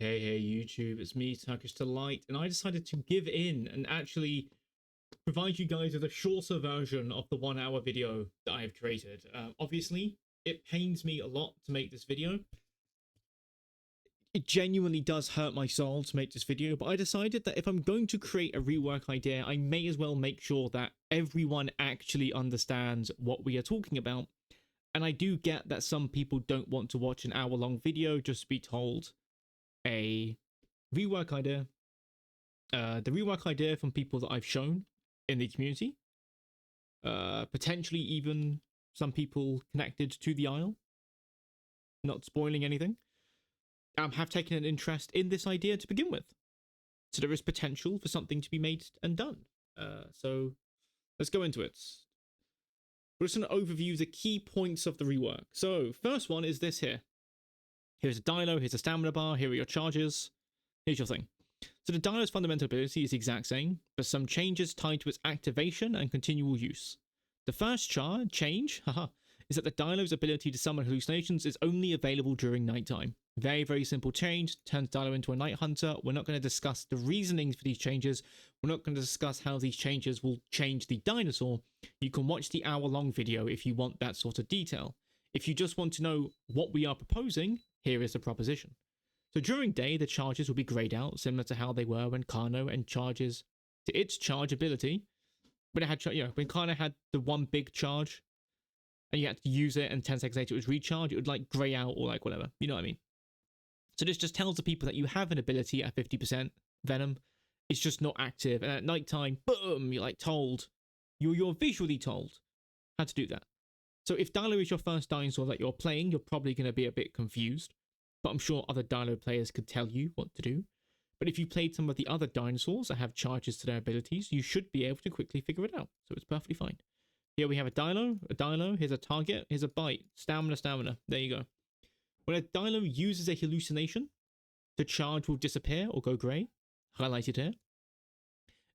Hey YouTube, it's me, Turkish Delight, and I decided to give in and actually provide you guys with a shorter version of the 1 hour video that I have created. Obviously, it pains me a lot to make this video. It genuinely does hurt my soul to make this video, but I decided that if I'm going to create a rework idea, I may as well make sure that everyone actually understands what we are talking about. And I do get that some people don't want to watch an hour-long video just to be told a rework idea. The rework idea from people that I've shown in the community, potentially even some people connected to the Isle, not spoiling anything, have taken an interest in this idea to begin with. So there is potential for something to be made and done. So let's go into it. We're just going to overview the key points of the rework. So first one is this here. Here's a Dilo, here's a stamina bar, here are your charges. Here's your thing. So the Dilo's fundamental ability is the exact same, but some changes tied to its activation and continual use. The first change is that the Dilo's ability to summon hallucinations is only available during nighttime. Very, very simple change, turns Dilo into a night hunter. We're not going to discuss the reasonings for these changes. We're not going to discuss how these changes will change the dinosaur. You can watch the hour-long video if you want that sort of detail. If you just want to know what we are proposing, here is the proposition. So during day, the charges will be grayed out, similar to how they were when Kano and charges to its charge ability. When it had, when Kano had the one big charge, and you had to use it, and 10 seconds later it was recharged, it would like gray out or like whatever. You know what I mean? So this just tells the people that you have an ability at 50% Venom. It's just not active, and at nighttime, boom, you're like told, you're visually told how to do that. So if Dilo is your first dinosaur that you're playing, you're probably going to be a bit confused. But I'm sure other Dilo players could tell you what to do. But if you played some of the other dinosaurs that have charges to their abilities, you should be able to quickly figure it out. So it's perfectly fine. Here we have a Dilo, here's a target, here's a bite, stamina. There you go. When a Dilo uses a hallucination, the charge will disappear or go grey, highlighted here.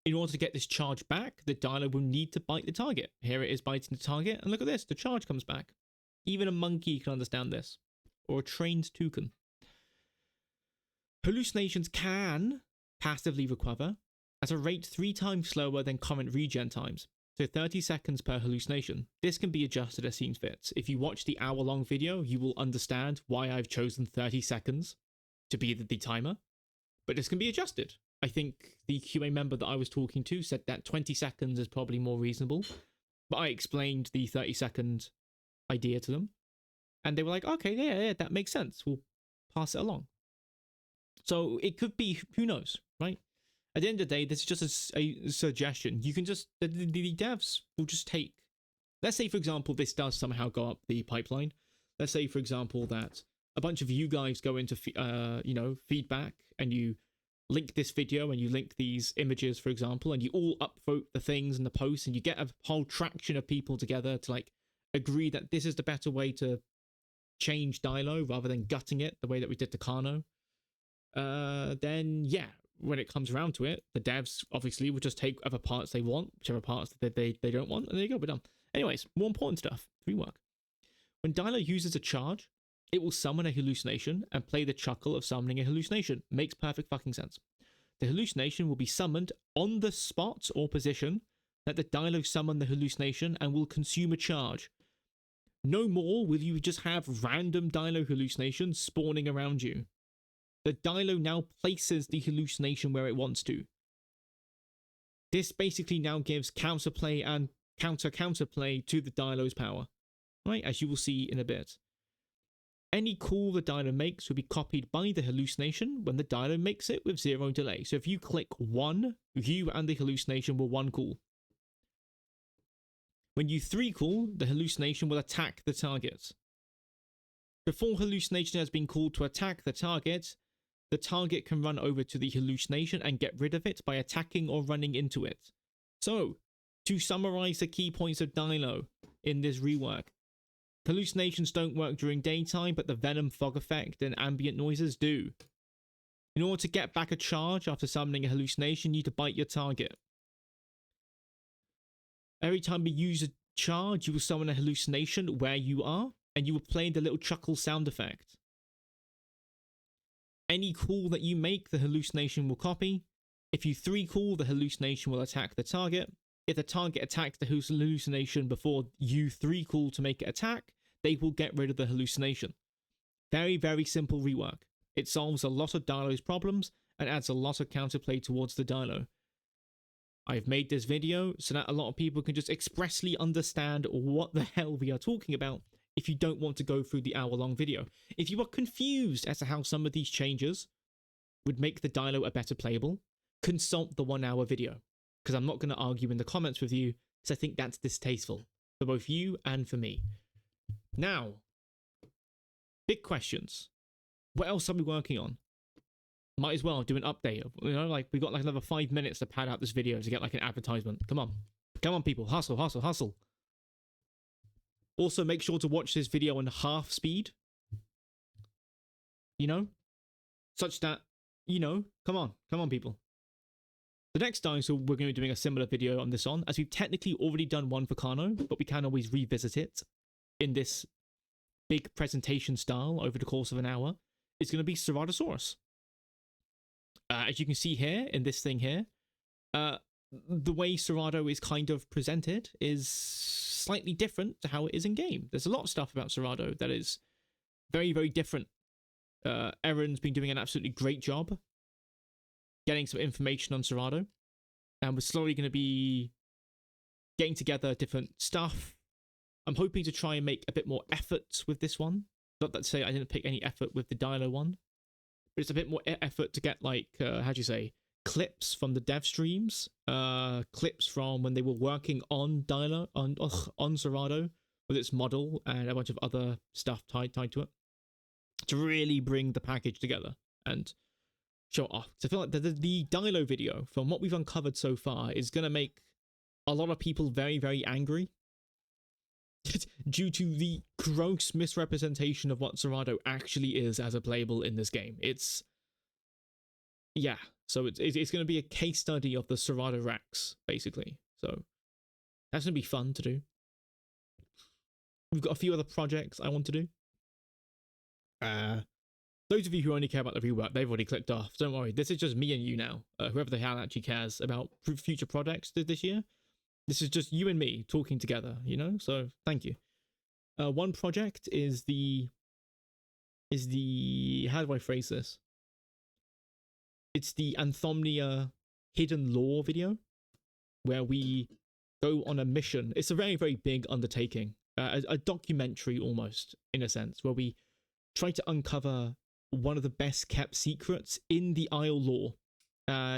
In order to get this charge back, the Dilo will need to bite the target. Here it is biting the target, and look at this, the charge comes back. Even a monkey can understand this, or a trained toucan. Hallucinations can passively recover at a rate 3 times slower than current regen times, so 30 seconds per hallucination. This can be adjusted as seems fit. If you watch the hour-long video, you will understand why I've chosen 30 seconds to be the timer, but this can be adjusted. I think the QA member that I was talking to said that 20 seconds is probably more reasonable, but I explained the 30-second idea to them, and they were like, okay, yeah, that makes sense. We'll pass it along. So it could be, who knows, right? At the end of the day, this is just a suggestion. You can just, the devs will just take, let's say, for example, this does somehow go up the pipeline. Let's say, for example, that a bunch of you guys go into, feedback, and you link this video and you link these images, for example, and you all upvote the things in the posts, and you get a whole traction of people together to like agree that this is the better way to change Dilo rather than gutting it the way that we did to Kano. Then yeah, when it comes around to it, the devs obviously will just take whatever parts they want, whichever parts that they don't want, and there you go, we're done. Anyways, more important stuff, rework. When Dilo uses a charge, it will summon a hallucination and play the chuckle of summoning a hallucination. Makes perfect fucking sense. The hallucination will be summoned on the spot or position that the Dilo summon the hallucination and will consume a charge. No more will you just have random Dilo hallucinations spawning around you. The Dilo now places the hallucination where it wants to. This basically now gives counterplay and counterplay to the Dilo's power, right? As you will see in a bit. Any call the Dilo makes will be copied by the hallucination when the Dilo makes it with 0 delay. So if you click 1, you and the hallucination will 1 call. When you 3 call, the hallucination will attack the target. Before hallucination has been called to attack the target can run over to the hallucination and get rid of it by attacking or running into it. So, to summarize the key points of Dilo in this rework, hallucinations don't work during daytime, but the venom, fog effect, and ambient noises do. In order to get back a charge after summoning a hallucination, you need to bite your target. Every time you use a charge, you will summon a hallucination where you are, and you will play the little chuckle sound effect. Any call that you make, the hallucination will copy. If you 3-call, the hallucination will attack the target. If the target attacks the hallucination before you 3-call to make it attack, they will get rid of the hallucination. Very, very simple rework. It solves a lot of Dilo's problems and adds a lot of counterplay towards the Dilo. I've made this video so that a lot of people can just expressly understand what the hell we are talking about if you don't want to go through the hour-long video. If you are confused as to how some of these changes would make the Dilo a better playable, consult the 1-hour video, because I'm not going to argue in the comments with you, because I think that's distasteful for both you and for me. Now, big questions. What else are we working on? Might as well do an update. You know, like we got like another 5 minutes to pad out this video to get like an advertisement. Come on, people, hustle, hustle, hustle. Also, make sure to watch this video on half speed. You know, such that come on, people. The next time, so we're going to be doing a similar video on this as we've technically already done one for Kano, but we can always revisit it in this big presentation style over the course of an hour. It's going to be Ceratosaurus. As you can see here in this thing here, the way Cerado is kind of presented is slightly different to how it is in game. There's a lot of stuff about Cerado that is very, very different. Erin's been doing an absolutely great job getting some information on Cerado, and we're slowly going to be getting together different stuff. I'm hoping to try and make a bit more effort with this one. Not that to say I didn't pick any effort with the Dilo one, but it's a bit more effort to get like, how do you say, clips from the dev streams, clips from when they were working on Dilo, on Cerado, with its model and a bunch of other stuff tied to it, to really bring the package together and show it off. So I feel like the Dilo video, from what we've uncovered so far, is going to make a lot of people very, very angry due to the gross misrepresentation of what Cerado actually is as a playable in this game. Yeah, so it's going to be a case study of the Cerado Rex, basically. So that's going to be fun to do. We've got a few other projects I want to do. Those of you who only care about the rework, they've already clicked off. Don't worry, this is just me and you now. Whoever the hell actually cares about future projects this year, this is just you and me talking together, you know? So thank you. One project is the how do I phrase this? It's the Anthomnia Hidden Lore video, where we go on a mission. It's a very, very big undertaking, a documentary almost, in a sense, where we try to uncover one of the best kept secrets in the Isle lore.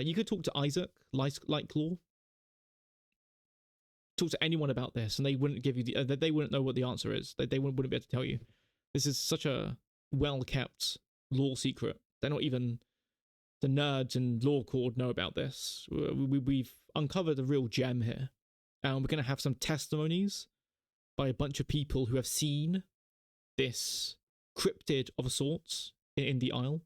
You could talk to Isaac, like lore. Talk to anyone about this, and they wouldn't give you they wouldn't know what the answer is. They wouldn't be able to tell you. This is such a well-kept lore secret. They're not even the nerds and lore cord know about this. We've uncovered a real gem here, and we're going to have some testimonies by a bunch of people who have seen this cryptid of sorts in the Isle,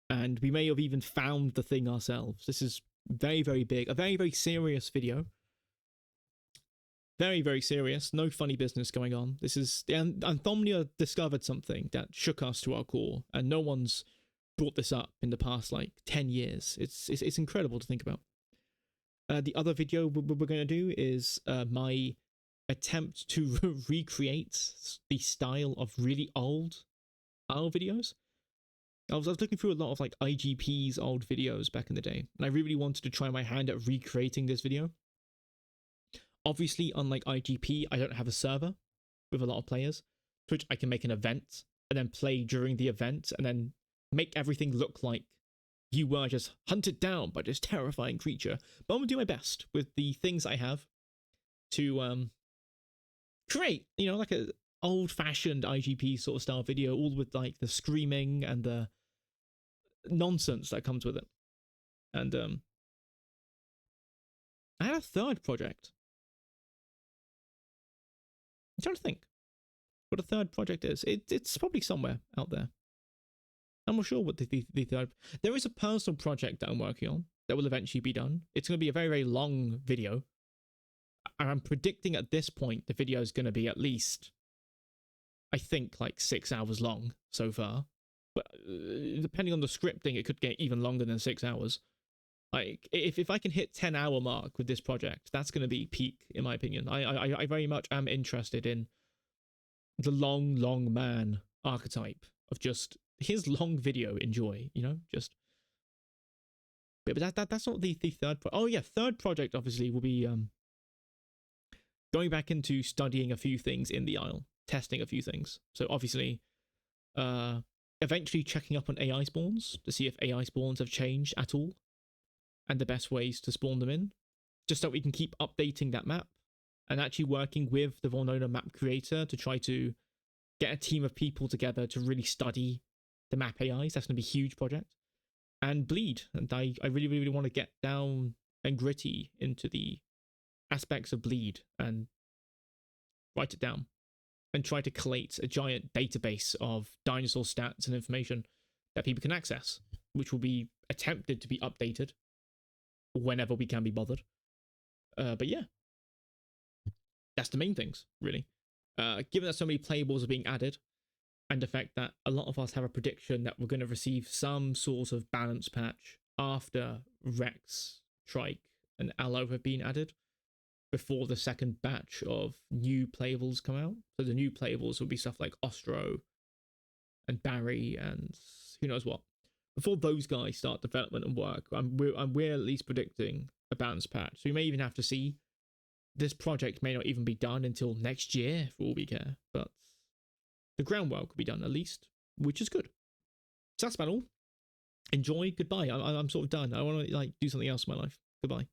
and we may have even found the thing ourselves. This is very, very big, a very, very serious video. Very, very serious. No funny business going on. This is Anthomnia discovered something that shook us to our core, and no one's brought this up in the past like 10 years. It's incredible to think about. The other video we're going to do is my attempt to recreate the style of really old Isle videos. I was looking through a lot of like IGP's old videos back in the day, and I really wanted to try my hand at recreating this video. Obviously, unlike IGP, I don't have a server with a lot of players, to which I can make an event and then play during the event and then make everything look like you were just hunted down by this terrifying creature. But I'm going to do my best with the things I have to create, you know, like a old-fashioned IGP sort of style video, all with like the screaming and the nonsense that comes with it. And I had a third project. I'm trying to think what a third project is. It's probably somewhere out there. I'm not sure what the third... There is a personal project that I'm working on that will eventually be done. It's going to be a very, very long video. And I'm predicting at this point the video is going to be at least, I think, like 6 hours long so far. But depending on the scripting, it could get even longer than 6 hours. Like if I can hit 10-hour mark with this project, that's going to be peak in my opinion. I very much am interested in the long man archetype of just his long video, enjoy, just. But that's not the third. Oh yeah, third project obviously will be going back into studying a few things in the Isle, testing a few things. So obviously, eventually checking up on AI spawns to see if AI spawns have changed at all, and the best ways to spawn them in, just so we can keep updating that map, and actually working with the Volnona map creator to try to get a team of people together to really study the map AIs. That's going to be a huge project. And Bleed, and I really want to get down and gritty into the aspects of Bleed and write it down and try to collate a giant database of dinosaur stats and information that people can access, which will be attempted to be updated whenever we can be bothered. But yeah, that's the main things, really. Given that so many playables are being added, and the fact that a lot of us have a prediction that we're going to receive some sort of balance patch after Rex, Trike, and Allo have been added, before the second batch of new playables come out. So the new playables will be stuff like Ostro and Barry and who knows what. Before those guys start development and work, we're at least predicting a balance patch. So we may even have to see. This project may not even be done until next year, for all we care. But the groundwork will be done at least, which is good. So that's about all. Enjoy. Goodbye. I'm sort of done. I want to do something else in my life. Goodbye.